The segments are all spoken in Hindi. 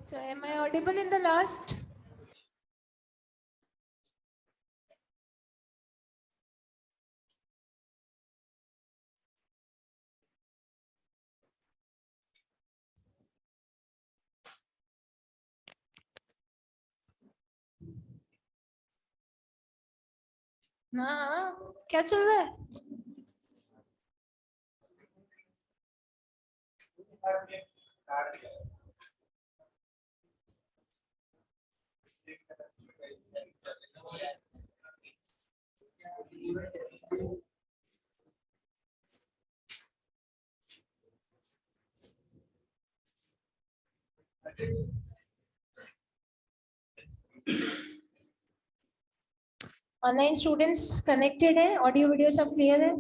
So am I audible in the last? ना क्या चल रहा है? ऑनलाइन स्टूडेंट्स कनेक्टेड हैं, ऑडियो वीडियो सब क्लियर है?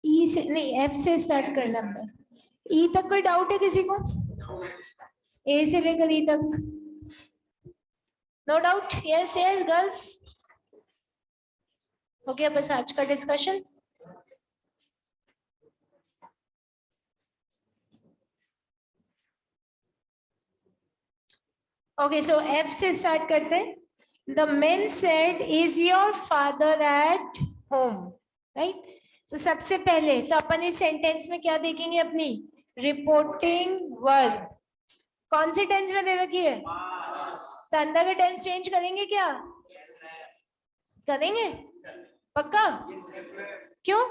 ई से नहीं, एफ से स्टार्ट करना है। ई तक कोई डाउट है किसी को? ए से लेकर ई तक no doubt? Yes yes girls, हो गया बस आज का डिस्कशन। ओके सो एफ से स्टार्ट करते हैं। The man said is your father at home, right? तो सबसे पहले तो अपन इस सेंटेंस में क्या देखेंगे? अपनी रिपोर्टिंग वर्ब कौन सी टेंस में दे रखी है? तो अंदर का टेंस चेंज करेंगे क्या? करेंगे पक्का? क्यों?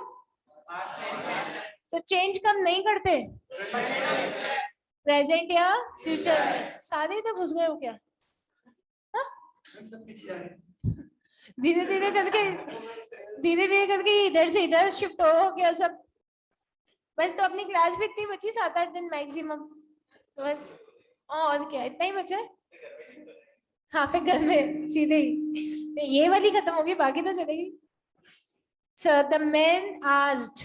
तो चेंज कब नहीं करते? प्रेजेंट या फ्यूचर में। सारे तो घुस गए हो क्या? धीरे धीरे करके इधर से इधर शिफ्ट हो गया सब। बस तो अपनी क्लास भी इतनी बची, 7-8 दिन मैक्सिमम, तो बस और क्या इतना ही बचा है। हाँ फिर घर में सीधे ही ये वाली खत्म होगी, बाकी तो चलेगी। So the man asked,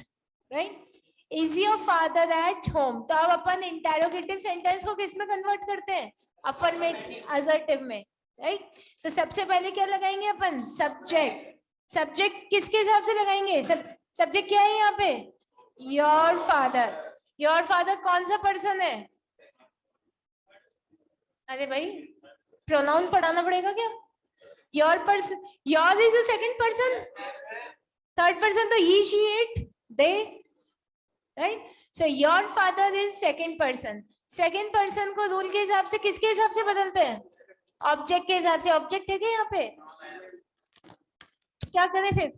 right, is your father at home? तो अब अपन इंटेरोगेटिव सेंटेंस को किस में कन्वर्ट करते हैं? अफर्मेटिव असर्टिव में, राइट? तो सबसे पहले क्या लगाएंगे अपन? सब्जेक्ट। सब्जेक्ट किसके हिसाब से लगाएंगे? सब्जेक्ट क्या है यहाँ पे? Your father. योर फादर कौन सा पर्सन है? अरे भाई प्रोनाउन पढ़ाना पड़ेगा क्या? Your person, your is a second person, third person तो he, she, it, they, right? So your father is second person. Second person को रूल के हिसाब से किसके हिसाब से बदलते हैं? ऑब्जेक्ट के हिसाब से। ऑब्जेक्ट है क्या यहाँ पे? क्या करें फिर?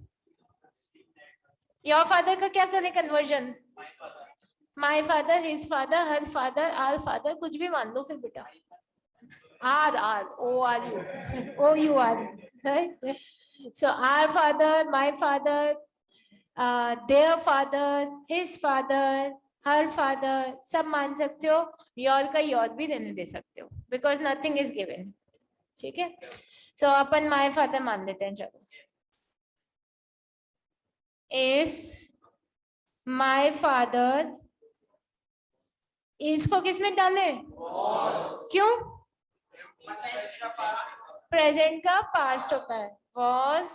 योर फादर का क्या करें conversion? My father, his father, her father, our father, कुछ भी मान लो फिर बेटा। R, R, O R U, O U R, right? So our father, my father, their father, his father, her father, सब मान सकते हो। योर का योर भी रहने दे सकते हो, बिकॉज नथिंग इज गिवन। ठीक है, तो अपन माई फादर मान लेते हैं। चलो, इफ माई फादर, इसको किसमें डाले? क्यों? प्रेजेंट का पास्ट होता है, वॉज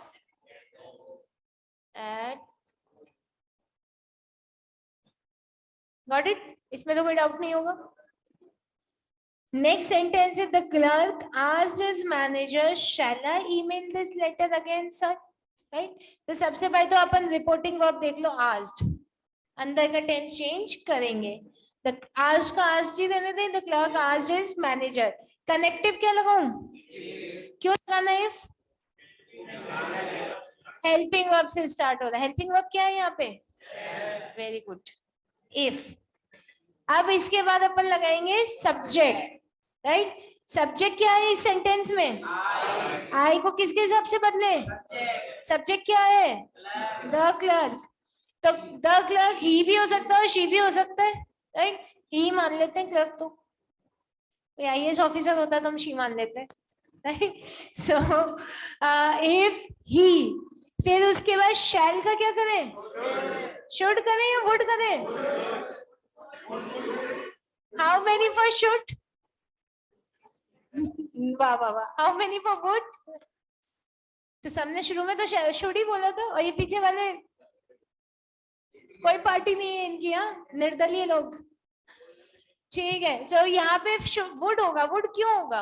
एट। Got it? इसमें तो कोई डाउट नहीं होगा। नेक्स्ट सेंटेंस है, the clerk asked his manager, shall I email this letter again sir? Right? तो सबसे पहले तो अपन रिपोर्टिंग वर्ब देख लो, आस्क्ड, अंदर का टेंस चेंज करेंगे। द आस्क्ड का आस्क्ड ही रहने दें। The clerk asked his manager, connective क्या लगाऊं? क्यों लगाना? इफ हेल्पिंग वर्ब से स्टार्ट हो रहा है। हेल्पिंग वर्ब क्या है यहाँ पे? Very good, if. अब इसके बाद अपन लगाएंगे सब्जेक्ट, राइट? सब्जेक्ट क्या है इस सेंटेंस में? आई को किसके हिसाब से बदले? सब्जेक्ट क्या है? The clerk. तो द क्लर्क ही भी हो सकता है, शी भी हो सकता है, राइट? ही मान लेते हैं क्लर्क, तो IAS ऑफिसर होता तो हम शी मान लेते हैं, राइट? सो इफ ही, फिर उसके बाद शैल का क्या करें? शुड करें या वुड करें? How many for should? वाह वाह वाह, हाउ मेनी फॉर वुड? तो सबने शुरू में तो शुड ही बोला था, और ये पीछे वाले कोई पार्टी नहीं है इनकी, हाँ निर्दलीय लोग। ठीक है, सो यहाँ पे वुड होगा, वुड क्यों होगा?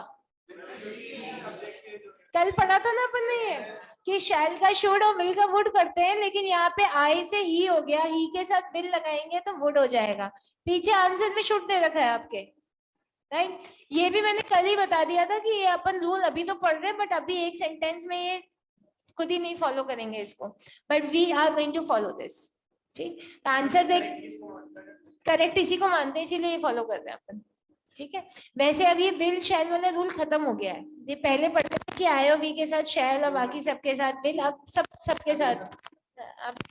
कल पढ़ा था ना अपन ने कि शैल का शुड और विल का वुड करते हैं, लेकिन यहाँ पे आई से ही हो गया, ही के साथ विल लगाएंगे तो वुड हो जाएगा। पीछे आंसर में शुड दे रखा है आपके, राइट? ये भी मैंने कल ही बता दिया था कि ये अपन रूल अभी तो पढ़ रहे हैं, बट अभी एक सेंटेंस में ये खुद ही नहीं फॉलो करेंगे इसको, but we are going to follow this. ठीक, आंसर देख, करेक्ट इसी को मानते हैं, इसीलिए फॉलो कर रहे हैं अपन। ठीक है, वैसे अब ये विल शैल वाला रूल खत्म हो गया है। ये पहले पढ़ते थे कि आयो वी के साथ शैल और बाकी सबके साथ विल, अब सबके साथ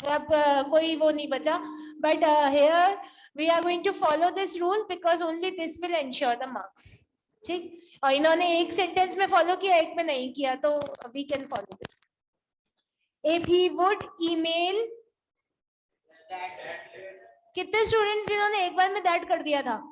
अब कोई वो नहीं बचा। But here we are going to follow this rule because only this will ensure the marks. ठीक, और इन्होंने एक सेंटेंस में फॉलो किया, एक में नहीं किया, तो we can follow this. If he would email, कितने स्टूडेंट्स जिन्होंने एक बार में दैट कर दिया था,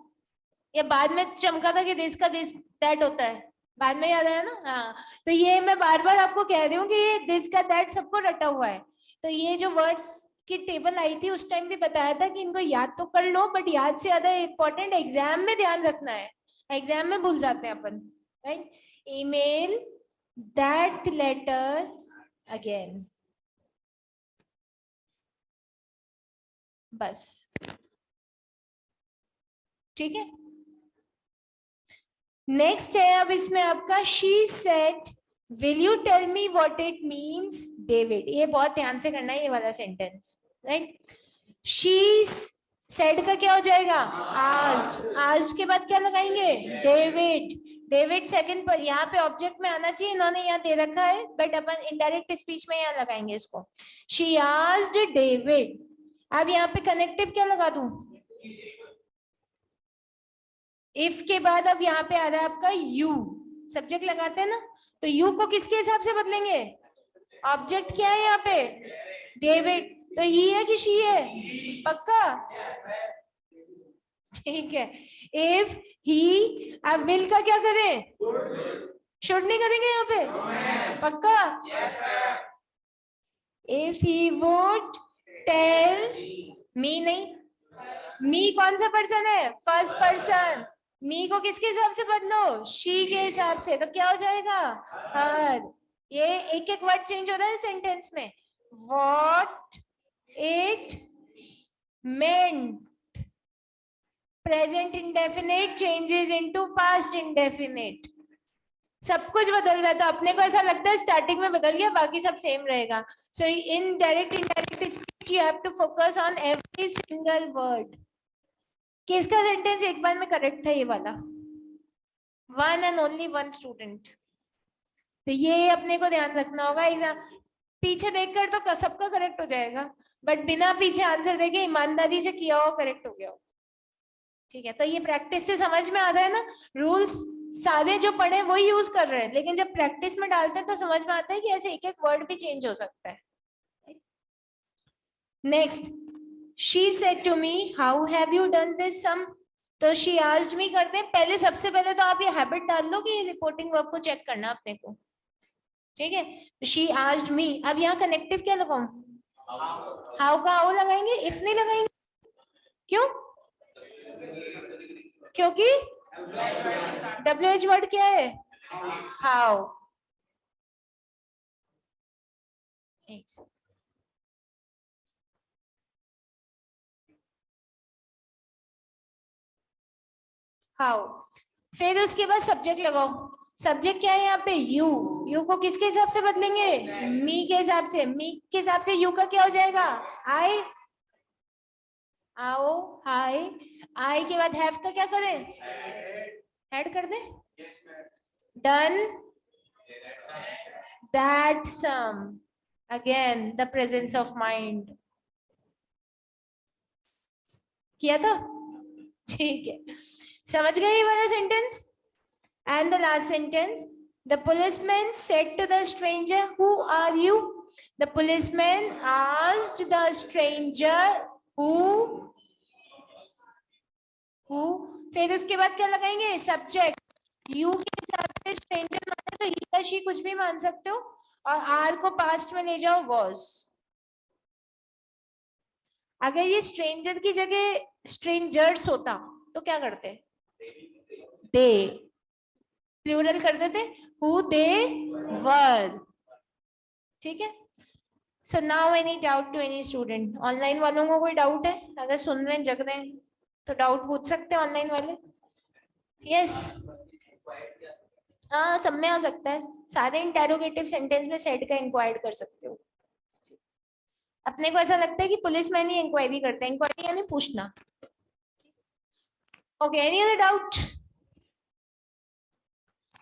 या बाद में चमका था कि दिस का दिस दैट होता है, बाद में याद आया ना? हाँ, तो ये मैं बार बार आपको कह रही हूँ कि ये दिस का दैट सबको रटा हुआ है। तो ये जो वर्ड्स की टेबल आई थी उस टाइम भी बताया था कि इनको याद तो कर लो, बट याद से ज्यादा इम्पोर्टेंट एग्जाम में ध्यान रखना है, एग्जाम में भूल जाते हैं अपन, right? Email that letter again, बस। ठीक है, नेक्स्ट है अब इसमें आपका she said will you tell me what it means David. ये बहुत ध्यान से करना है ये वाला सेंटेंस, राइट? शी सेड का क्या हो जाएगा? आस्क्ड। आस्क्ड के बाद क्या लगाएंगे? डेविड। डेविड सेकंड पर, यहाँ पे ऑब्जेक्ट में आना चाहिए, इन्होंने यहाँ दे रखा है, बट अपन इनडायरेक्ट स्पीच में यहाँ लगाएंगे इसको। She asked David. अब यहाँ पे कनेक्टिव क्या लगा दूं? इफ के बाद अब यहाँ पे आ रहा है आपका यू, सब्जेक्ट लगाते हैं ना, तो यू को किसके हिसाब से बदलेंगे? ऑब्जेक्ट क्या है यहाँ पे? डेविड। तो ही है कि शी है? पक्का? ठीक है, इफ ही, अब विल का क्या करें? शुड नहीं करेंगे यहाँ पे? पक्का? If he would tell me, नहीं, मी कौन सा पर्सन है? First person. मी को किसके हिसाब से बदलो? शी के हिसाब से, तो क्या हो जाएगा? हर। ये एक एक वर्ड चेंज हो रहा है सेंटेंस में। What it meant, present indefinite changes into past indefinite, सब कुछ बदल रहा था। अपने को ऐसा लगता है स्टार्टिंग में बदल गया, बाकी सब सेम रहेगा। So in direct indirect speech you have to focus on every single word. किसका सेंटेंस एक बार में करेक्ट था? ये वाला, one and only one student. तो ये अपने को ध्यान रखना होगा। एग्जाम पीछे देखकर तो सबका करेक्ट हो जाएगा, बट बिना पीछे आंसर देके ईमानदारी से किया हो, करेक्ट हो गया हो। ठीक है, तो ये प्रैक्टिस से समझ में आता है ना। रूल्स सारे जो पढ़े वही यूज कर रहे हैं, लेकिन जब प्रैक्टिस में डालते हैं तो समझ में आता है कि ऐसे एक एक वर्ड भी चेंज हो सकता है। Next, she said to me how have you done this sum। तो she asked me करते हैं पहले, सबसे पहले तो आप ये हैबिट डाल लो कि रिपोर्टिंग वर्ब को चेक करना अपने को। ठीक है, तो she asked me। अब यहाँ कनेक्टिव क्या लगाऊं? हाउ का हाउ लगाएंगे, इफ नहीं लगाएंगे। क्यों? क्योंकि WH वर्ड क्या है? हाउ। हाउ, फिर उसके बाद सब्जेक्ट लगाओ। सब्जेक्ट क्या है यहाँ पे? यू। यू को किसके हिसाब से बदलेंगे? मी के हिसाब से। मी के हिसाब से यू का क्या हो जाएगा? आई। आओ, हाय। आई के बाद हैव का क्या करें? ऐड कर दे। Done that sum, again the presence of mind. किया था? ठीक है, समझ गए ये वाला sentence? And the last sentence, the policeman said to the stranger, who are you? The policeman asked the stranger, who? फिर उसके बाद क्या लगाएंगे? सब्जेक्ट। यू के हिसाब से स्ट्रेंजर माने तो ही या शी कुछ भी मान सकते हो, और आर को पास्ट में ले जाओ वॉज। अगर ये स्ट्रेंजर की जगह स्ट्रेंजर्स होता तो क्या करते? दे, प्लूरल कर देते, हु दे वर। ठीक है। So now any doubt to any student? Online वालों को कोई डाउट है? अगर सुन रहे हैं जग रहे हैं तो डाउट पूछ सकते हैं ऑनलाइन वाले। यस, हाँ सब में आ सकता है। सारे इंटेरोगेटिव सेंटेंस में सेड का इंक्वायर्ड कर सकते हो। अपने को ऐसा लगता है कि पुलिस मैन ही इंक्वायरी करते हैं, इंक्वायरी यानी पूछना। Okay, any other doubt?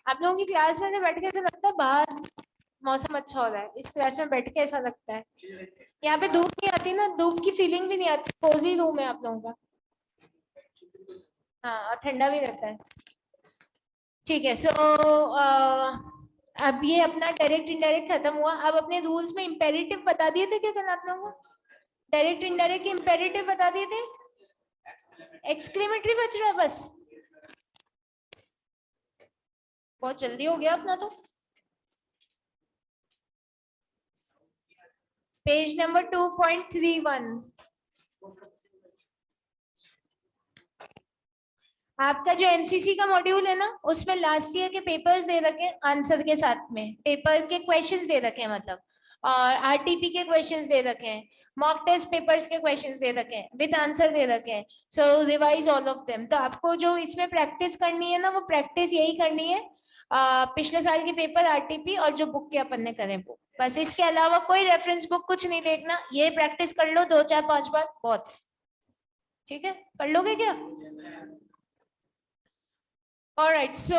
आप लोगों की क्लास में बैठ के ऐसा लगता है बाहर मौसम अच्छा हो रहा है, इस क्लास में बैठ के ऐसा लगता है। यहाँ पे धूप नहीं आती ना, धूप की फीलिंग भी नहीं आती, कोजी रूम है आप लोगों का। हाँ, और ठंडा भी रहता है। ठीक है, सो अब ये अपना डायरेक्ट इनडायरेक्ट खत्म हुआ। अब अपने रूल्स में इंपेरेटिव बता दिए थे क्या कल आप लोगों को? डायरेक्ट इनडायरेक्ट इंपेरेटिव बता दिए थे। एक्सक्लेमेटरी बच रहा है बस। बहुत जल्दी हो गया अपना तो। Page number 2.31। आपका जो एमसीसी का मॉड्यूल है ना, उसमें लास्ट ईयर के पेपर्स दे रखे हैं आंसर के साथ में, पेपर के क्वेश्चंस दे रखे हैं मतलब, और आरटीपी के क्वेश्चंस दे रखे हैं, मॉक टेस्ट पेपर्स के क्वेश्चंस दे रखे हैं, विद आंसर दे रखे हैं। So revise all of them. तो आपको जो इसमें प्रैक्टिस करनी है ना, वो प्रैक्टिस यही करनी है, पिछले साल के पेपर, आरटीपी, और जो बुक के अपन ने करे वो, बस। इसके अलावा कोई रेफरेंस बुक कुछ नहीं देखना, ये प्रैक्टिस कर लो 2 4 5 बार, बहुत। ठीक है, कर लोगे क्या? ऑलराइट, सो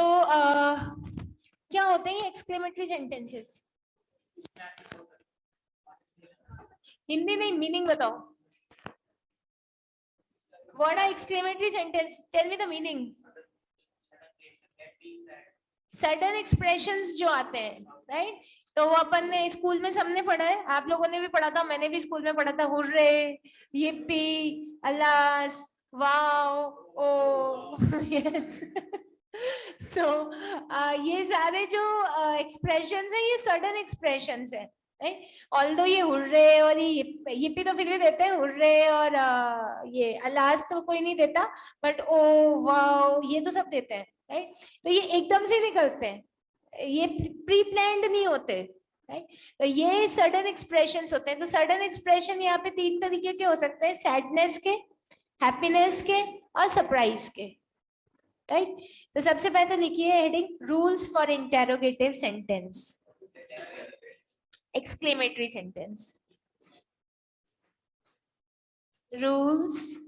क्या होते हैं एक्सक्लेमेटरी सेंटेंसेस? हिंदी नहीं, मीनिंग बताओ। What are exclamatory sentence? Tell me the meaning. Sudden expressions जो आते हैं, राइट? तो वो अपन ने स्कूल में सबने पढ़ा है, आप लोगों ने भी पढ़ा था, मैंने भी स्कूल में पढ़ा था। हुर्रे, yippee, अलास, वाओ, ओ, यस। सो ये सारे जो एक्सप्रेशंस है, ये सडन एक्सप्रेशंस है, राइट? ऑल्दो ये हुर्रे और ये yippee तो फिर भी देते हैं, हुर्रे और ये अलास तो कोई नहीं देता, बट ओ, वाओ, ये तो सब देते हैं, राइट? तो ये एकदम से नहीं करते हैं, ये प्री प्लान्ड नहीं होते, राइट? तो ये सडन एक्सप्रेशंस होते हैं। तो सडन एक्सप्रेशन यहाँ पे 3 तरीके के हो सकते हैं, सैडनेस के, हैप्पीनेस के, और सरप्राइज के, राइट? तो सबसे पहले तो लिखिए heading, rules for interrogative sentence, exclamatory sentence. Rules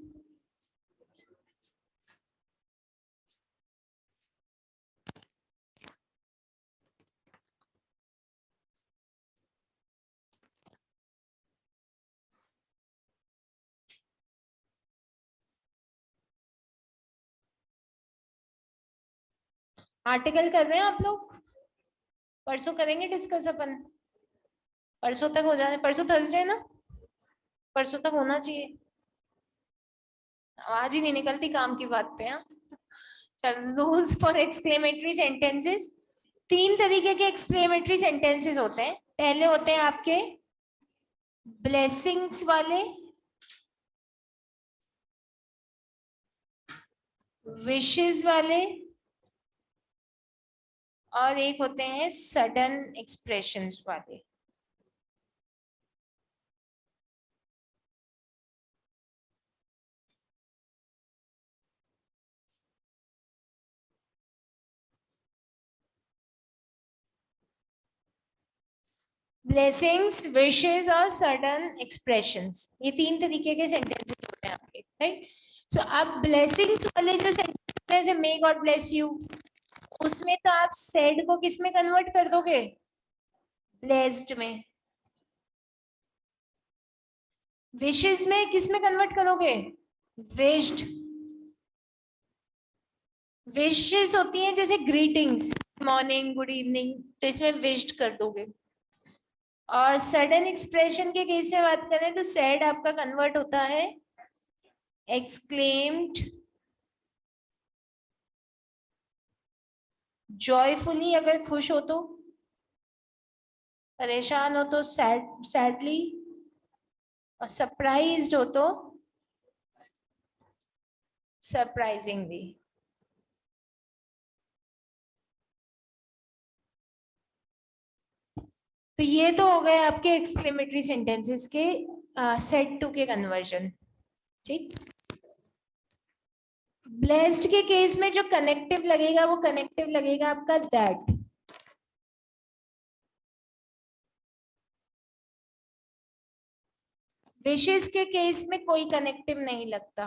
article कर रहे हैं आप लोग? परसों करेंगे डिस्कस अपन, परसों तक हो जाए, परसों थर्सडे ना, परसों तक होना चाहिए। आज ही नहीं निकलती काम की बात पे। हाँ, चल, रूल्स फॉर एक्सक्लेमेटरी सेंटेंसेस। 3 तरीके के एक्सक्लेमेटरी सेंटेंसेस होते हैं। पहले होते हैं आपके ब्लेसिंग्स वाले, विशेस वाले, और एक होते हैं सडन एक्सप्रेशंस वाले। ब्लेसिंग्स, विशेस और सडन एक्सप्रेशंस, ये 3 तरीके के सेंटेंसेस होते हैं आपके, राइट? सो अब ब्लेसिंग्स वाले जो सेंटेंस है, मे गॉड ब्लेस यू, उसमें तो आप सेड को किस में कन्वर्ट कर दोगे? ब्लेस्ड में। विशेस में किस में कन्वर्ट करोगे? विश्ड। विशेस होती हैं जैसे ग्रीटिंग्स, मॉर्निंग, गुड इवनिंग, तो इसमें विश्ड कर दोगे। और सडन एक्सप्रेशन के केस में बात करें तो सैड आपका कन्वर्ट होता है एक्सक्लेम्ड, जॉयफुली अगर खुश हो तो, परेशान हो तो सैडली, और सरप्राइज्ड हो तो सरप्राइजिंगली। तो ये तो हो गए आपके एक्सक्लेमेटरी सेंटेंसेस के सेट टू के कन्वर्जन। ठीक। ब्लेस्ड के केस में जो कनेक्टिव लगेगा वो कनेक्टिव लगेगा आपका दैट। विशेष के केस में कोई कनेक्टिव नहीं लगता।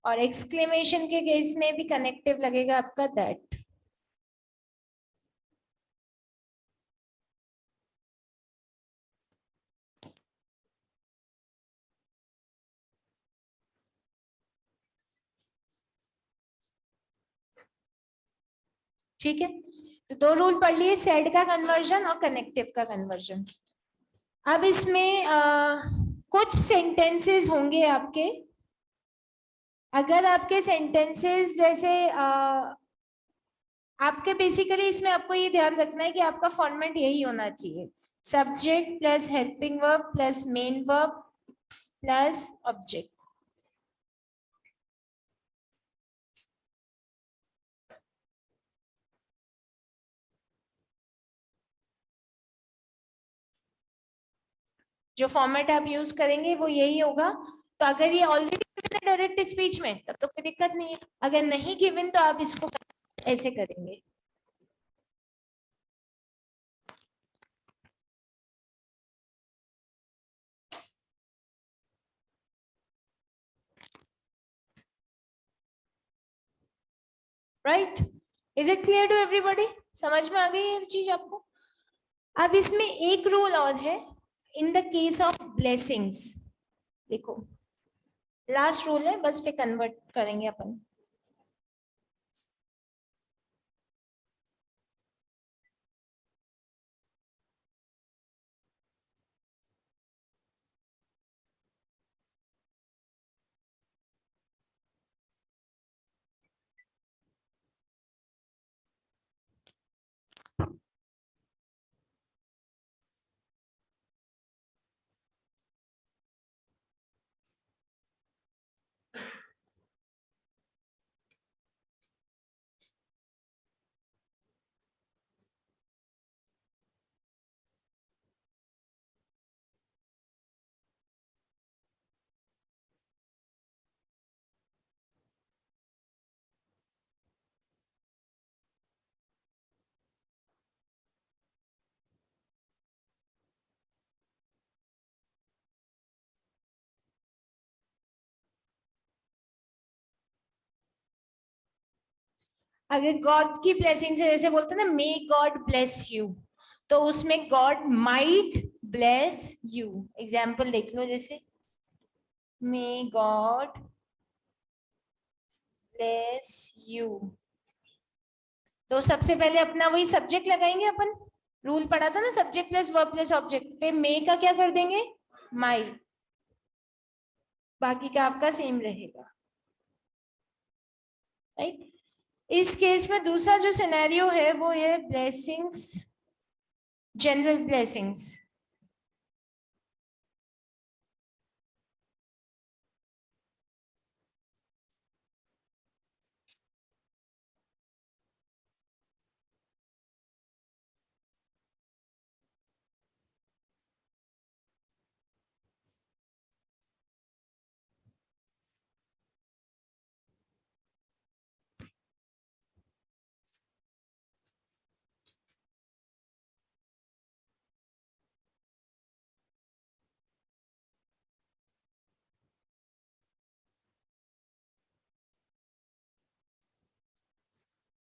और एक्सक्लेमेशन के केस में भी कनेक्टिव लगेगा आपका दैट। ठीक है, तो दो रूल पढ़ लिए, सेड का कन्वर्जन और कनेक्टिव का कन्वर्जन। अब इसमें कुछ सेंटेंसेस होंगे आपके, अगर आपके सेंटेंसेस जैसे आपके बेसिकली इसमें आपको ये ध्यान रखना है कि आपका फॉर्मेट यही होना चाहिए, subject plus helping verb plus main verb plus object. जो फॉर्मेट आप यूज करेंगे वो यही होगा। तो अगर ये ऑलरेडी गिवन है डायरेक्ट स्पीच में तब तो कोई दिक्कत नहीं है, अगर नहीं गिवन तो आप इसको ऐसे करेंगे। Right, is it clear to everybody? समझ में आ गई ये चीज आपको? अब इसमें एक रूल और है, in the case of blessings. देखो लास्ट रूल है, बस पे कन्वर्ट करेंगे अपन। अगर गॉड की ब्लेसिंग से जैसे बोलते हैं ना, मे गॉड ब्लेस यू, तो उसमें God might bless you. Example देख लो, जैसे मे गॉड ब्लेस यू, तो सबसे पहले अपना वही सब्जेक्ट लगाएंगे अपन, रूल पढ़ा था ना, subject plus verb plus object, फिर मे का क्या कर देंगे, माइट, बाकी का आपका सेम रहेगा। राइट। इस केस में दूसरा जो सिनेरियो है वो है blessings, general blessings.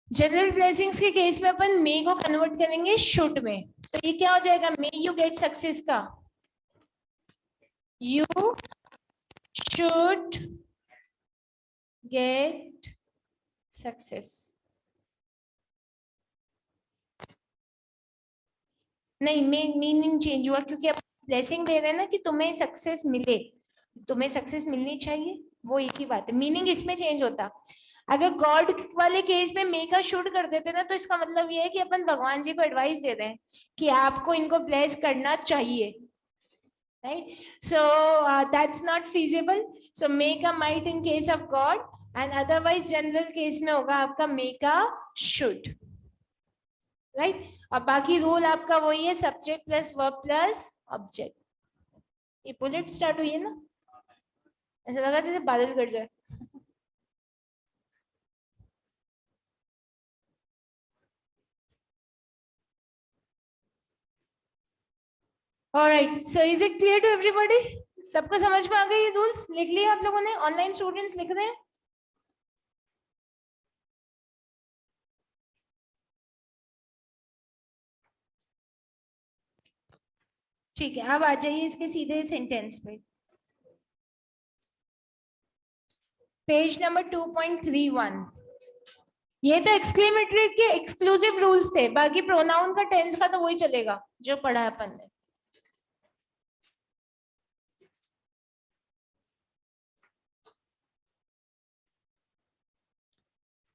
General blessings के केस में अपन मे को कन्वर्ट करेंगे शुड में, तो ये क्या हो जाएगा, मे यू गेट सक्सेस का यू शुड गेट सक्सेस। नहीं, मीनिंग चेंज हुआ क्योंकि आप ब्लेसिंग दे रहे हैं ना कि तुम्हें सक्सेस मिले, तुम्हें सक्सेस मिलनी चाहिए, वो एक ही बात है, मीनिंग इसमें चेंज होता। अगर गॉड वाले केस में मे का शुड कर देते ना, तो इसका मतलब ये है कि अपन भगवान जी को एडवाइस दे रहे हैं कि आपको इनको ब्लेस करना चाहिए, right? So that's not feasible, so may का might in case of God, and otherwise general case में होगा आपका मे का शुड, राइट? और बाकी रूल आपका वही है, subject plus verb plus object. ये बुलेट स्टार्ट हुई है ना, ऐसा लगा जैसे बादल गड़ जाए। Alright, so is it clear to everybody? सबको समझ में आ गई? ये रूल्स लिख लिए आप लोगों ने? ऑनलाइन स्टूडेंट्स लिख रहे हैं? ठीक है, अब आ जाइए इसके सीधे सेंटेंस पे। Page number 2.31। ये तो एक्सक्लेमेटरी के एक्सक्लूसिव रूल्स थे, बाकी प्रोनाउन का टेंस का तो वही चलेगा जो पढ़ा है अपन ने।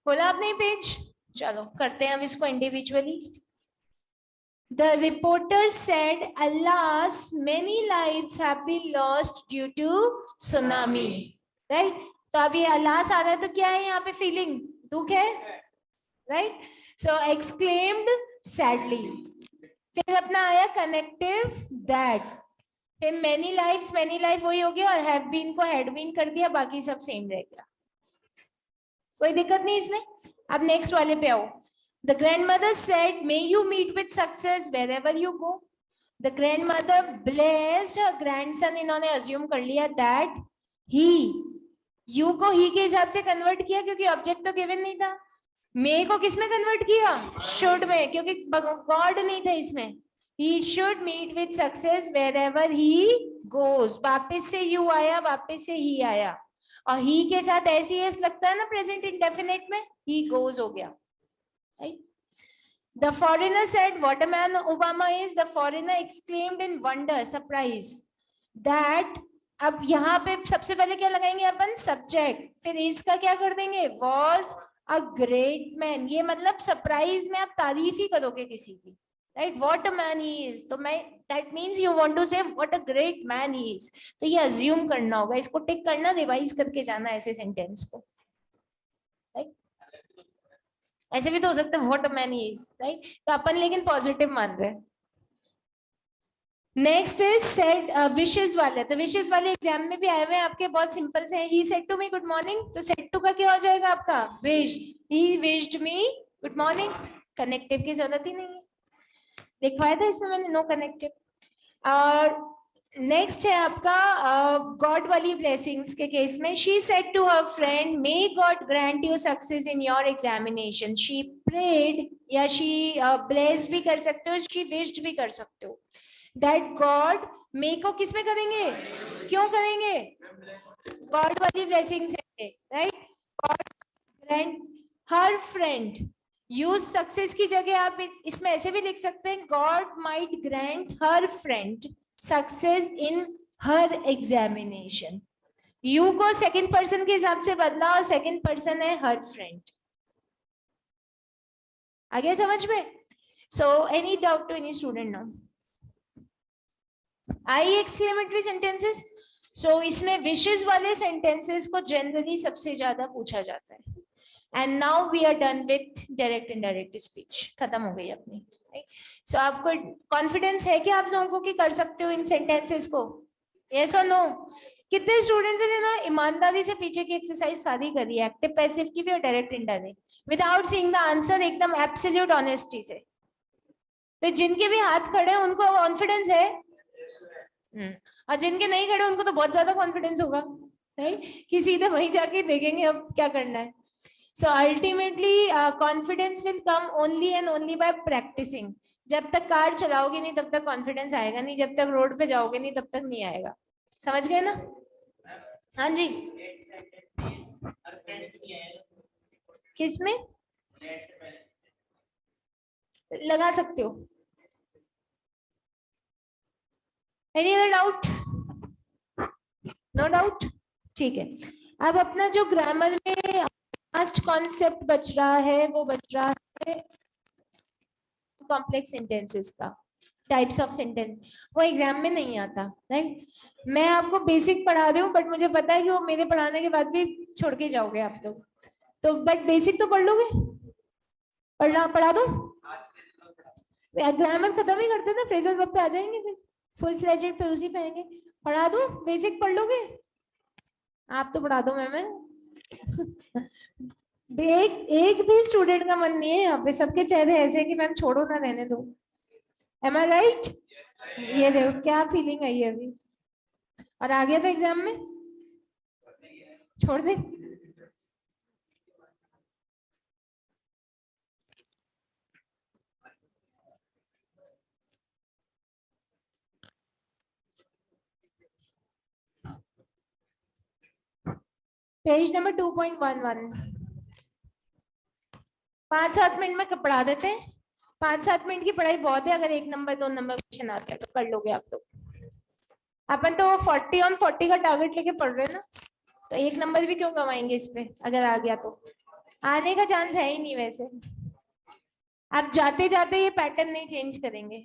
खोला आपने पेज? चलो करते हैं अब इसको individually. The reporter said, "Alas, many lives have been lost due to tsunami." Right? तो अब ये alas आ रहा है तो क्या है यहाँ पे फीलिंग? दुख है, राइट? सो एक्सक्लेम्ड सैडली, फिर अपना आया कनेक्टिव दैट, फिर मेनी लाइफ वही हो गया, और हैव बीन को हैड बीन कर दिया, बाकी सब सेम रह गया, कोई दिक्कत नहीं इसमें। अब नेक्स्ट वाले पे आओ। The grandmother said, "May you meet with success wherever you go." The grandmother blessed her grandson, इन्होंने assume कर लिया that he, you को he के हिसाब से कन्वर्ट किया क्योंकि ऑब्जेक्ट तो गिवन नहीं था। मे को किस में कन्वर्ट किया? शुड में, क्योंकि गॉड नहीं था इसमें। He should meet with success wherever he goes, वापस से you आया, वापस से he आया, और he के साथ ऐसी एस लगता है ना प्रेजेंट इंडेफिनिट में, he goes हो गया, right? The foreigner said, "What a man Obama is." The foreigner exclaimed in wonder, surprise, that, अब यहाँ पे सबसे पहले क्या लगाएंगे अपन? सब्जेक्ट, फिर इसका क्या कर देंगे? was a great man। ये मतलब सरप्राइज में आप तारीफ ही करोगे किसी की, right? what a man he is, तो मैं that means you want to say what a great man he is, तो ये अज्यूम करना होगा, इसको टिक करना, रिवाइज करके जाना ऐसे सेंटेंस को, राइट? ऐसे भी तो हो सकता है what a man he is, right? तो अपन लेकिन पॉजिटिव मान रहे हैं। नेक्स्ट इज सेड विशेस वाले, तो विशेस वाले एग्जाम में भी आए हुए हैं आपके, बहुत सिंपल से है। He said to me good morning, तो सेड टू का क्या हो जाएगा आपका? Wish. He wished me good morning, connective की जरूरत ही नहीं है, लिखवाया था इसमें मैंने, नो कनेक्टिव। और नेक्स्ट है आपका गॉड वाली ब्लेसिंग्स के केस में। She said to her friend, "may God grant you success in your examination." She prayed, या शी ब्लेस भी कर सकते हो, शी विश्ड भी कर सकते हो। दैट गॉड, मे को किस में करेंगे? क्यों करेंगे? गॉड वाली ब्लेसिंग्स है, राइट? गॉड ग्रांट हर फ्रेंड, यूज सक्सेस की जगह आप इसमें ऐसे भी लिख सकते हैं, God might grant her friend success in her examination. You को सेकंड पर्सन के हिसाब से बदला, और सेकंड पर्सन है हर फ्रेंड। आ गया समझ में? So any doubt to any student now? I exclamatory sentences. So इसमें विशेस वाले सेंटेंसेस को जनरली सबसे ज्यादा पूछा जाता है। And now we are done with direct indirect speech, खत्म हो गई अपनी, सो आपको कॉन्फिडेंस है कि आप लोगों को कि कर सकते हो इन सेंटेंसेस को? यस और नो? कितने स्टूडेंट्स हैं ना ईमानदारी से पीछे की एक्सरसाइज सारी करी है, एक्टिव पैसिव की भी और direct indirect, without seeing the answer, एकदम एब्सोल्यूट ऑनेस्टी से? तो जिनके भी हाथ खड़े हैं उनको कॉन्फिडेंस है, और जिनके नहीं खड़े उनको तो बहुत ज्यादा कॉन्फिडेंस होगा, राइट? कि सीधे वहीं जाके देखेंगे अब क्या करना है। So ultimately confidence will come only and only by practising. जब तक कार चलाओगे नहीं तब तक कॉन्फिडेंस आएगा नहीं, जब तक रोड पे जाओगे नहीं तब तक नहीं आएगा। समझ गए ना? हाँ जी, किस में लगा सकते हो? Any other doubt? No doubt, ठीक है। अब अपना जो ग्रामर में लास्ट कॉन्सेप्ट बच रहा है वो बच रहा है कॉम्प्लेक्स सेंटेंसेस का, टाइप्स ऑफ सेंटेंस। वो एग्जाम में नहीं आता, राइट। मैं आपको बेसिक पढ़ा रही हूँ, बट मुझे पता है कि वो मेरे पढ़ाने के बाद भी छोड़ के जाओगे आप लोग, तो बट बेसिक तो पढ़ लोगे। पढ़ा दो, ग्रामर खत्म ही करते ना, फ्रेजल वर्ब पे आ जाएंगे, फिर फुल फ्लेजेड पे उसी पे आएंगे। पढ़ा दो, बेसिक पढ़ लोगे आप तो, पढ़ा दो मैं एक भी स्टूडेंट का मन नहीं है यहाँ पे, सबके चेहरे ऐसे कि मैम छोड़ो ना, रहने दो। एम आई राइट? ये देखो क्या फीलिंग आई है अभी, और आ गया था एग्जाम में, छोड़ दे। पेज नंबर 2.11, 5-7 मिनट में पढ़ा देते हैं। 5-7 मिनट की पढ़ाई बहुत है, अगर 1 नंबर 2 नंबर क्वेश्चन आते हैं तो कर लोगे आप लोग। अपन तो 40 ऑन 40 का टारगेट लेके पढ़ रहे हैं ना, तो 1 नंबर भी क्यों कमाएंगे इस पे, अगर आ गया तो। आने का चांस है ही नहीं वैसे, आप जाते जाते ये पैटर्न नहीं चेंज करेंगे,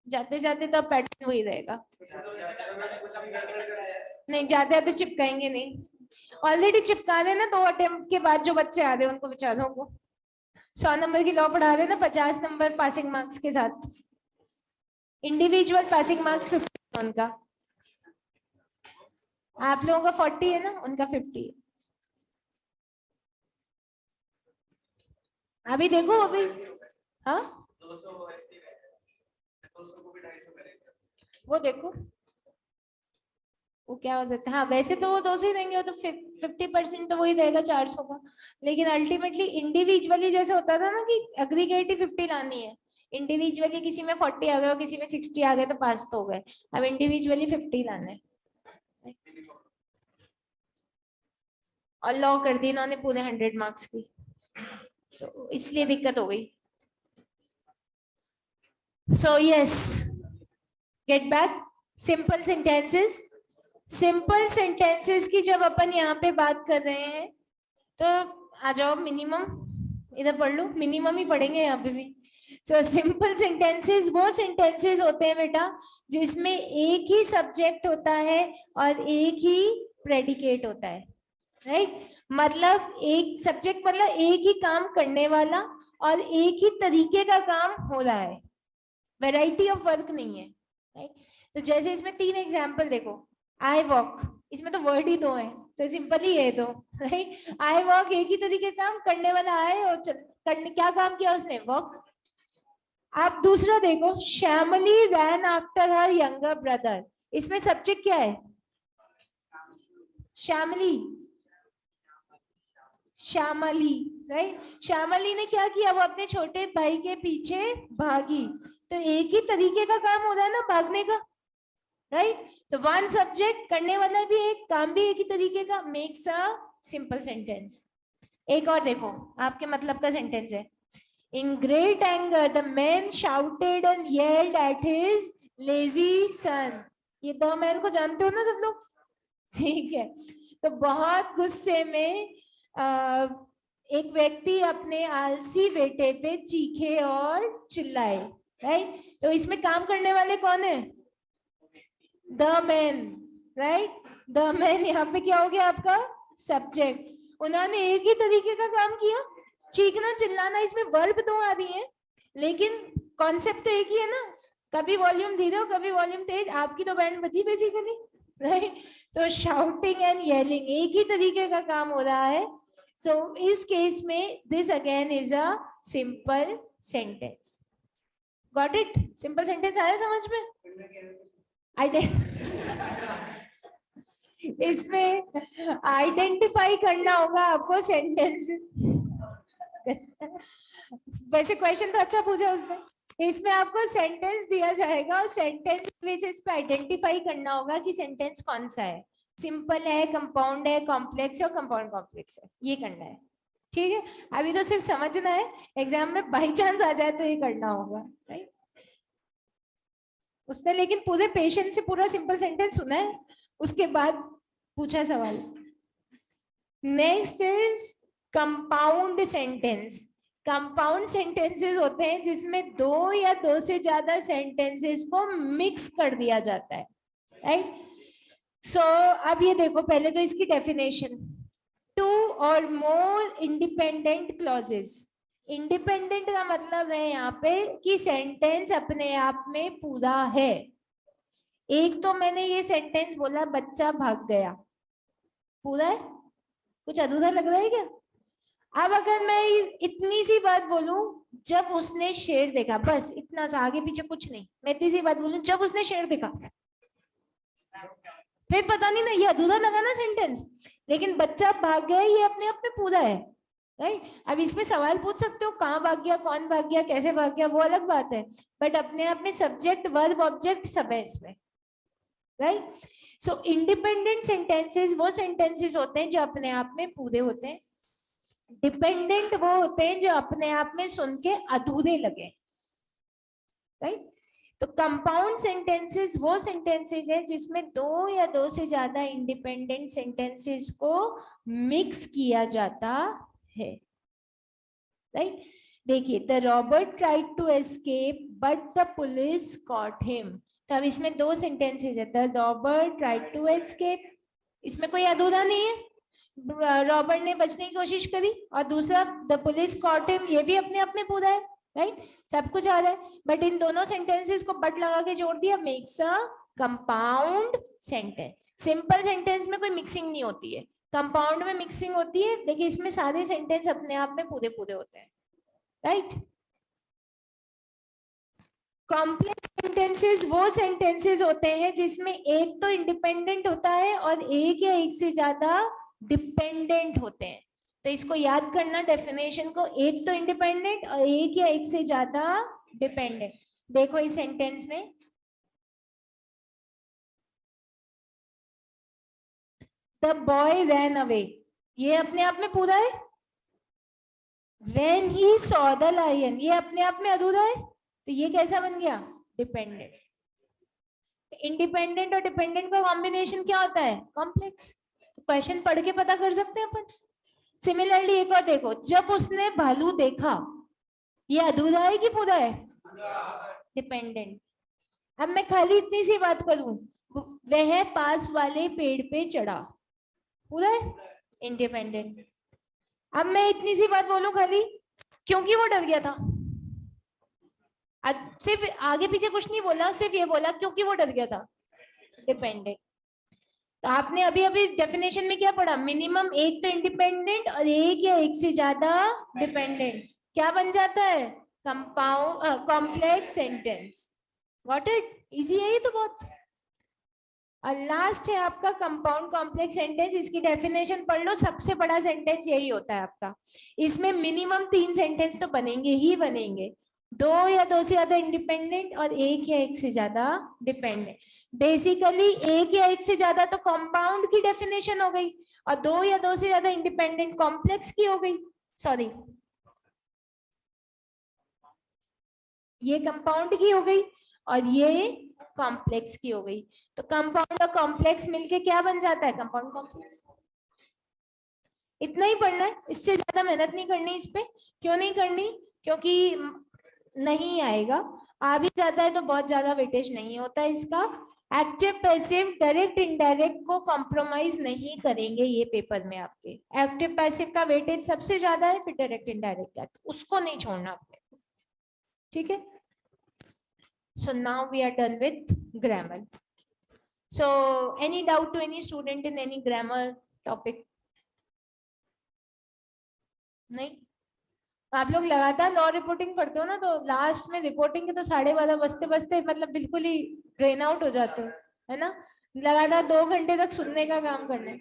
जाते जाते तो पैटर्न वही रहेगा। नहीं, जाते जाते चिपकाएंगे नहीं, ऑलरेडी चिपका देना 2 अटेम्प्ट के बाद, जो बच्चे आ रहे हैं उनको बचा दो, 100 नंबर की लॉ पढ़ा रहे ना, 50 नंबर पासिंग मार्क्स के साथ, इंडिविजुअल पासिंग मार्क्स 50 उनका, आप लोगों का 40 है ना, उनका 50 है। अभी देखो अभी, हाँ वो देखो वो क्या हो जाता है। हाँ वैसे तो वो 200 ही देंगे, वो तो 50% तो वही देगा 400 का, लेकिन अल्टीमेटली इंडिविजुअली जैसे होता था ना कि एग्रीगेट ही 50 लानी है, इंडिविजुअली किसी में 40 आ गए और किसी में 60 आ गए तो पास तो हो गए, अब इंडिविजुअली 50 लाना है। और लॉ कर दी इन्होंने पूरे 100 मार्क्स की, तो इसलिए दिक्कत हो गई। So yes, get back, simple sentences. Simple sentences की जब अपन यहाँ पे बात कर रहे हैं तो आ जाओ, मिनिमम इधर पढ़ लो, मिनिमम ही पढ़ेंगे यहाँ पे भी। सो सिंपल सेंटेंसेस वो सेंटेंसेस होते हैं बेटा जिसमें एक ही सब्जेक्ट होता है और एक ही प्रेडिकेट होता है, राइट। मतलब एक सब्जेक्ट मतलब एक ही काम करने वाला और एक ही तरीके का काम हो रहा है, वैरायटी ऑफ वर्क नहीं है, राइट। तो जैसे इसमें 3 एग्जाम्पल देखो, आई वॉक, इसमें तो वर्ड ही 2 है, तो सिंपल ही है तो, राइट। आई वॉक एक ही तरीके का काम करने वाला आए और करने क्या काम किया उसने, वॉक। आप दूसरा देखो, Shyamali ran after her younger brother, इसमें सब्जेक्ट क्या है, श्यामली, श्यामली, राइट। श्यामली ने क्या किया, वो अपने छोटे भाई के पीछे भागी, तो एक ही तरीके का काम हो रहा है ना भागने का, राइट। तो वन सब्जेक्ट, करने वाला भी एक, काम भी एक ही तरीके का, मेक्स अ सिंपल सेंटेंस। एक और देखो, आपके मतलब का सेंटेंस है, in great anger the man shouted and yelled at his lazy son, ये द मैन को जानते हो ना सब लोग, ठीक है। तो बहुत गुस्से में एक व्यक्ति अपने आलसी बेटे पे चीखे और चिल्लाए, राइट। तो इसमें काम करने वाले कौन है, the man, right. The man यहाँ पे क्या हो गया आपका सब्जेक्ट, उन्होंने एक ही तरीके का काम किया, चीखना चिल्लाना, इसमें वर्ब 2 आ रही है लेकिन कॉन्सेप्ट तो एक ही है ना, कभी वॉल्यूम धीरे हो कभी वॉल्यूम तेज, आपकी तो बैंड बजी बेसिकली, राइट। तो शाउटिंग एंड येलिंग एक ही तरीके का काम हो रहा है, सो इस केस में this again is a simple sentence. Got it, simple sentence आया समझ में? इसमें आइडेंटिफाई करना होगा आपको सेंटेंस वैसे क्वेश्चन तो अच्छा पूछा उसने, इसमें आपको सेंटेंस दिया जाएगा और सेंटेंस बेसिस पे आइडेंटिफाई करना होगा कि सेंटेंस कौन सा है, सिंपल है, कंपाउंड है, कॉम्प्लेक्स है और कंपाउंड कॉम्प्लेक्स है, ये करना है, ठीक है। अभी तो सिर्फ समझना है, एग्जाम में बाई चांस आ जाए तो ये करना होगा, राइट। उसने लेकिन पूरे पेशेंस से पूरा सिंपल सेंटेंस सुना है, उसके बाद पूछा सवाल, next is compound sentence. Compound sentences होते हैं जिसमें दो या दो से ज्यादा सेंटेंसेस को मिक्स कर दिया जाता है, राइट। सो अब ये देखो, पहले तो इसकी डेफिनेशन, टू और मोर इंडिपेंडेंट क्लॉजेस। इंडिपेंडेंट का मतलब है यहाँ पे कि सेंटेंस अपने आप में पूरा है। एक तो मैंने ये सेंटेंस बोला, बच्चा भाग गया, पूरा है, कुछ अधूरा लग रहा है क्या? अब अगर मैं इतनी सी बात बोलूं, जब उसने शेर देखा, बस इतना सा, आगे पीछे कुछ नहीं, मैं इतनी सी बात बोलूं, जब उसने शेर देखा, फिर पता नहीं ना, ये अधूरा लगा ना सेंटेंस। लेकिन बच्चा भाग गया, ये अपने आप में पूरा है, राइट। अब इसमें सवाल पूछ सकते हो, कहाँ भाग गया, कौन भाग गया, कैसे भाग गया, वो अलग बात है, बट अपने आप में सब्जेक्ट वर्ब ऑब्जेक्ट सब है इसमें, राइट। सो इंडिपेंडेंट सेंटेंसेस वो सेंटेंसेस होते हैं जो अपने आप में पूरे होते हैं। डिपेंडेंट वो होते हैं जो अपने आप में सुन के अधूरे लगे, राइट। तो कंपाउंड सेंटेंसेस वो सेंटेंसेस है जिसमें दो या दो से ज्यादा इंडिपेंडेंट सेंटेंसेस को मिक्स किया जाता है, राइट। देखिए, the robber tried to escape but the police caught him. तो अब इसमें दो सेंटेंसेस है, the robber tried to escape, इसमें कोई अधूरा नहीं है, रॉबर ने बचने की कोशिश करी, और दूसरा द पुलिस कॉट हिम, ये भी अपने आप में पूरा है, राइट, सब कुछ आ रहा है। बट इन दोनों सेंटेंसेस को बट लगा के जोड़ दिया, makes a compound sentence. Simple sentence में कोई मिक्सिंग नहीं होती है, कंपाउंड में मिक्सिंग होती है। देखिए, इसमें सारे सेंटेंस अपने आप में पूरे पूरे होते हैं, राइट। कॉम्प्लेक्स सेंटेंसेस वो सेंटेंसेस होते हैं जिसमें एक तो इंडिपेंडेंट होता है और एक या एक से ज्यादा डिपेंडेंट होते हैं। तो इसको याद करना डेफिनेशन को, एक तो इंडिपेंडेंट और एक या एक से ज्यादा डिपेंडेंट। देखो इस सेंटेंस में, द बॉय रैन अवे, ये अपने आप में पूरा है। When he saw the lion, ये अपने आप में अधूरा है, तो ये कैसा बन गया? डिपेंडेंट। इंडिपेंडेंट और डिपेंडेंट का कॉम्बिनेशन क्या होता है? कॉम्प्लेक्स। तो क्वेश्चन पढ़ के पता कर सकते हैं अपन। सिमिलरली एक और देखो, जब उसने भालू देखा, ये अधूरा है कि पूरा है? डिपेंडेंट। अब मैं खाली इतनी सी बात करूं, वह पास वाले पेड़ पे चढ़ा, पूरा है? इंडिपेंडेंट। अब मैं इतनी सी बात बोलूं खाली, क्योंकि वो डर गया था, सिर्फ आगे पीछे कुछ नहीं बोला, सिर्फ ये बोला क्योंकि वो डर गया था, डिपेंडेंट। तो आपने अभी अभी डेफिनेशन में क्या पढ़ा? मिनिमम एक तो इंडिपेंडेंट और एक या एक से ज्यादा डिपेंडेंट, क्या बन जाता है? Compound complex sentence. What it easy है ये तो बहुत। और लास्ट है आपका कंपाउंड कॉम्प्लेक्स सेंटेंस, इसकी डेफिनेशन पढ़ लो, सबसे बड़ा सेंटेंस यही होता है आपका। इसमें मिनिमम 3 सेंटेंस तो बनेंगे ही बनेंगे, दो या दो से ज्यादा इंडिपेंडेंट और एक या एक से ज्यादा डिपेंडेंट। बेसिकली एक या एक से ज्यादा तो कंपाउंड की डेफिनेशन हो गई, और दो या दो से ज्यादा इंडिपेंडेंट कॉम्प्लेक्स की हो गई। सॉरी, ये कंपाउंड की हो गई और ये कॉम्प्लेक्स की हो गई। तो कंपाउंड और कॉम्प्लेक्स मिलके क्या बन जाता है? Compound complex. इतना ही पढ़ना है, इससे ज्यादा मेहनत नहीं करनी इस पे। क्यों नहीं करनी? क्योंकि नहीं आएगा, आ भी जाता है तो बहुत ज्यादा वेटेज नहीं होता इसका। एक्टिव पैसिव डायरेक्ट इनडायरेक्ट को कॉम्प्रोमाइज नहीं करेंगे ये पेपर में आपके। एक्टिव पैसिव का वेटेज सबसे ज्यादा है, फिर डायरेक्ट इनडायरेक्ट का, तो उसको नहीं छोड़ना आपने, ठीक है। So now we are done with grammar. So any doubt to any student in any grammar topic? नहीं? आप लोग लगातार लॉ रिपोर्टिंग पढ़ते हो ना, तो लास्ट में रिपोर्टिंग के तो 12:30 बजते बजते मतलब बिल्कुल ही ड्रेन आउट हो जाते हो, है ना। लगातार 2 घंटे तक सुनने का काम करना है।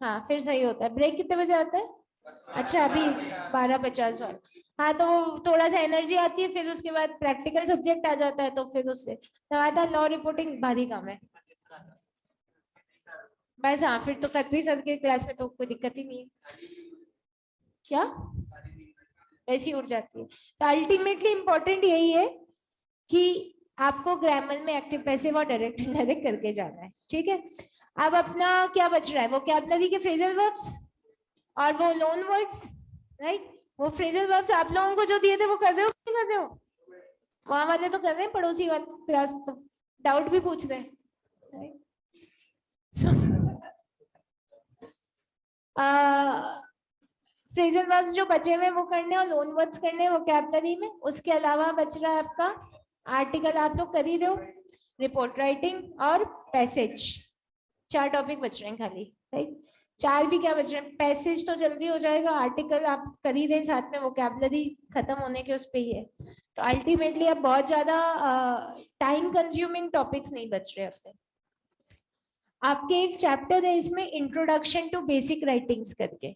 हाँ, फिर सही होता है। ब्रेक कितने बजे आता है? अच्छा, अभी 12:50 वाला। हाँ, तो थोड़ा सा एनर्जी आती है, फिर उसके बाद प्रैक्टिकल सब्जेक्ट आ जाता है, तो फिर उससे लगातार लॉ रिपोर्टिंग भारी काम है बस। हाँ, फिर तो खत्री सर के क्लास में तो कोई दिक्कत ही नहीं है। क्या वैसी उठ जाती है। तो अल्टीमेटली इंपॉर्टेंट यही है कि आपको ग्रामर में एक्टिव पैसिव और डायरेक्ट इनडायरेक्ट करके जाना है, ठीक है। अब अपना क्या बच रहा है, वोकैबुलरी के फ्रेजल वर्ब्स और वो लोन वर्ड्स, राइट। वो फ्रेजल वर्ब्स आप लोगों को जो दिए थे वो कर रहे हो नहीं कर रहे हो? वहां वाले तो कर रहे हैं, पड़ोसी वाले क्लास तो डाउट भी पूछ रहे हैं, राइट। फ्रेजल वर्ब्स जो बचे हुए वो करने और लोन वर्ड्स करने वोकैबुलरी में। उसके अलावा बच रहा है आपका आर्टिकल, आप लोग कर ही दो, रिपोर्ट राइटिंग और पैसेज। 4 टॉपिक बच रहे हैं खाली, राइट। 4 भी क्या बच रहे हैं, पैसेज तो जल्दी हो जाएगा, आर्टिकल आप कर ही दें साथ में, वोकैबुलरी खत्म होने के उस पे ही है। तो अल्टीमेटली अब बहुत ज्यादा टाइम कंज्यूमिंग टॉपिक्स नहीं बच रहे अपने। आपके एक चैप्टर है इसमें इंट्रोडक्शन टू बेसिक राइटिंग्स करके,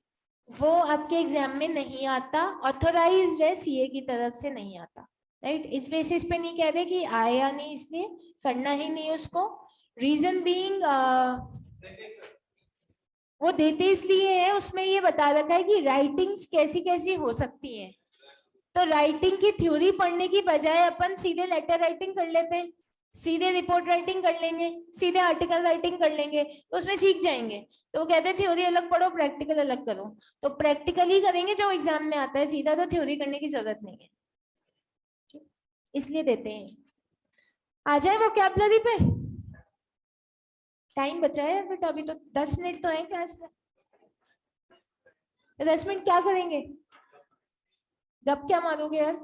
वो आपके एग्जाम में नहीं आता, ऑथोराइज्ड है सीए की तरफ से, नहीं आता, राइट। इस बेसिस पे नहीं कह रहे कि आया नहीं इसलिए करना ही नहीं उसको। रीजन बीइंग वो देते इसलिए है, उसमें ये बता रखा है कि राइटिंग्स कैसी कैसी हो सकती हैं। तो राइटिंग की थ्योरी पढ़ने की बजाय अपन सीधे लेटर राइटिंग कर लेते हैं, सीधे रिपोर्ट राइटिंग कर लेंगे, सीधे आर्टिकल राइटिंग कर लेंगे, तो उसमें सीख जाएंगे। तो वो कहते हैं थ्योरी अलग पढ़ो, प्रैक्टिकल अलग करो। तो प्रैक्टिकल ही करेंगे जो एग्जाम में आता है सीधा, तो थ्योरी करने की जरूरत नहीं है, इसलिए देते हैं। आ जाए वोकैबुलरी पे, टाइम बचा है बट अभी तो 10 मिनट तो है क्लास में। 10 मिनट क्या करेंगे, गप क्या मारोगे यार।